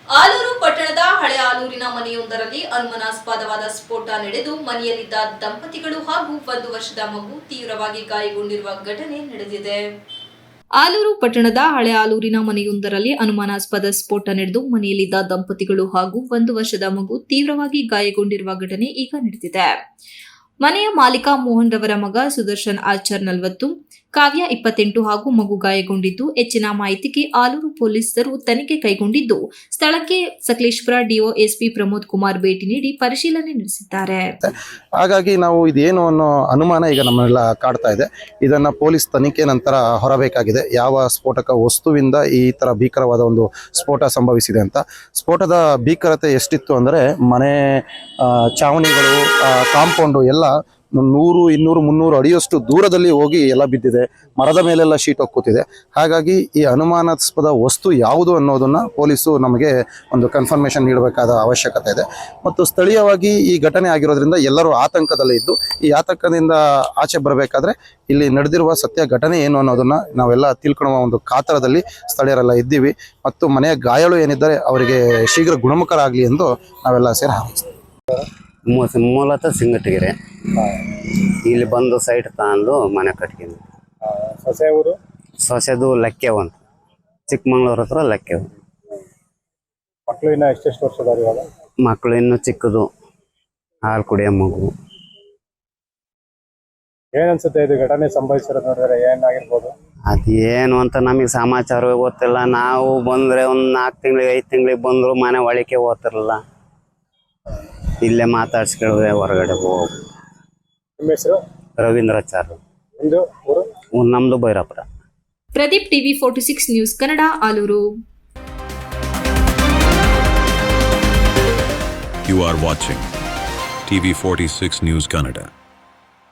ಆಲೂರು ಪಟ್ಟಣದ ಹಳೆ ಆಲೂರಿನ ಮನೆಯೊಂದರಲ್ಲಿ ಅನುಮಾನಾಸ್ಪದವಾದ ಸ್ಫೋಟ ನಡೆದು ಮನೆಯಲ್ಲಿದ್ದ ದಂಪತಿಗಳು ಹಾಗೂ 1 ವರ್ಷದ ಮಗು ತೀವ್ರವಾಗಿ ಗಾಯಗೊಂಡಿರುವ ಘಟನೆ ನಡೆದಿದೆ. ಆಲೂರು ಪಟ್ಟಣದ ಹಳೆ ಆಲೂರಿನ ಮನೆಯೊಂದರಲ್ಲಿ ಅನುಮಾನಾಸ್ಪದ ಸ್ಫೋಟ ನಡೆದು ಮನೆಯಲ್ಲಿದ್ದ ದಂಪತಿಗಳು ಹಾಗೂ 1 ವರ್ಷದ ಮಗು ತೀವ್ರವಾಗಿ ಗಾಯಗೊಂಡಿರುವ ಘಟನೆ ಈಗ ನಡೆದಿದೆ. ಮನೆಯ ಮಾಲೀಕ ಮೋಹನ್ ರವರ ಮಗ ಸುದರ್ಶನ್ ಆಚಾರ್ 40, ಕಾವ್ಯ 28 ಹಾಗೂ ಮಗು ಗಾಯಗೊಂಡಿದ್ದು, ಹೆಚ್ಚಿನ ಮಾಹಿತಿಗೆ ಆಲೂರು ಪೊಲೀಸರು ತನಿಖೆ ಕೈಗೊಂಡಿದ್ದು, ಸ್ಥಳಕ್ಕೆ ಸಕಲೇಶಪುರ ಡಿಒಎಸ್ಪಿ ಪ್ರಮೋದ್ ಕುಮಾರ್ ಭೇಟಿ ನೀಡಿ ಪರಿಶೀಲನೆ ನಡೆಸಿದ್ದಾರೆ. ಹಾಗಾಗಿ ನಾವು ಇದೇನು ಅನ್ನೋ ಅನುಮಾನ ಈಗ ನಮ್ಮೆಲ್ಲ ಕಾಡ್ತಾ ಇದೆ. ಇದನ್ನ ಪೊಲೀಸ್ ತನಿಖೆ ನಂತರ ಹೊರಬೇಕಾಗಿದೆ. ಯಾವ ಸ್ಫೋಟಕ ವಸ್ತುವಿಂದ ಈ ತರ ಭೀಕರವಾದ ಒಂದು ಸ್ಫೋಟ ಸಂಭವಿಸಿದೆ ಅಂತ. ಸ್ಫೋಟದ ಭೀಕರತೆ ಎಷ್ಟಿತ್ತು ಅಂದರೆ ಮನೆ ಚಾವಣಿಗಳು, ಕಾಂಪೌಂಡು ಎಲ್ಲ 100, 200, 300 ಅಡಿಯಷ್ಟು ದೂರದಲ್ಲಿ ಹೋಗಿ ಎಲ್ಲ ಬಿದ್ದಿದೆ. ಮರದ ಮೇಲೆಲ್ಲ ಶೀಟ್ ಕೂತಿದೆ. ಹಾಗಾಗಿ ಈ ಅನುಮಾನಾಸ್ಪದ ವಸ್ತು ಯಾವುದು ಅನ್ನೋದನ್ನ ಪೊಲೀಸು ನಮಗೆ ಒಂದು ಕನ್ಫರ್ಮೇಷನ್ ನೀಡಬೇಕಾದ ಅವಶ್ಯಕತೆ ಇದೆ. ಮತ್ತು ಸ್ಥಳೀಯವಾಗಿ ಈ ಘಟನೆ ಆಗಿರೋದ್ರಿಂದ ಎಲ್ಲರೂ ಆತಂಕದಲ್ಲಿ ಇದ್ದು, ಈ ಆತಂಕದಿಂದ ಆಚೆ ಬರಬೇಕಾದ್ರೆ ಇಲ್ಲಿ ನಡೆದಿರುವ ಸತ್ಯ ಘಟನೆ ಏನು ಅನ್ನೋದನ್ನ ನಾವೆಲ್ಲ ತಿಳ್ಕೊಳ್ಳುವ ಒಂದು ಕಾತರದಲ್ಲಿ ಸ್ಥಳೀಯರೆಲ್ಲ ಇದ್ದೀವಿ. ಮತ್ತು ಮನೆಯ ಗಾಯಾಳು ಏನಿದ್ದಾರೆ ಅವರಿಗೆ ಶೀಘ್ರ ಗುಣಮುಖರಾಗಲಿ ಎಂದು ನಾವೆಲ್ಲ ಸೇರಿ ಹಾರೈಸ್ತೀವಿ. ಮೂಲತಃ ಸಿಂಗಟಗೆರೆ, ಇಲ್ಲಿ ಬಂದು ಸೈಟ್ ತಗೊಂಡು ಮನೆ ಕಟ್ಕೊಂಡು. ಸೊಸೆದು ಲಕ್ಕೆವ್ ಅಂತ, ಚಿಕ್ಕಮಂಗ್ಳೂರ್ ಹತ್ರ ಲಕ್ಕೆವ್. ಮಕ್ಕಳು ಇನ್ನ ಎಷ್ಟೆಷ್ಟು ವರ್ಷದವ್ರು ಇವಾಗ? ಮಕ್ಕಳು ಇನ್ನು ಚಿಕ್ಕದು, ಹಾಲು ಕುಡಿಯೋ ಮಗು. ಏನನ್ಸುತ್ತೆ ಇದು ಘಟನೆ ಸಂಭವಿಸಿರೋದು ನೋಡಿದ್ರೆ? ಏನಾಗಿರ್ಬೋದು ಅದೇನು ಅಂತ ನಮಗೆ ಸಮಾಚಾರವೇ ಗೊತ್ತಿಲ್ಲ. ನಾವು ಬಂದ್ರೆ ಒಂದು 4 ತಿಂಗಳಿಗೆ 5 ತಿಂಗಳಿಗೆ ಬಂದ್ರು ಮನೆ ಒಳಕ್ಕೆ ಹೋಗ್ತಿರಲಿಲ್ಲ. ಇಲ್ಲೇ ಮಾತಾಡ್ಸ್ಕೊಳ್ಳುವೆ, ಹೊರಗಡೆ ಹೋಗು. ನಿಮ್ಮ ಹೆಸರು? ರವೀಂದ್ರಾಚಾರ್ಯ. ನಿಮ್ದು ಊರು? ನಮ್ದು Bhairapura. Pradeep, TV 46 news Kannada, Aluru. You are watching TV 46 News Kannada.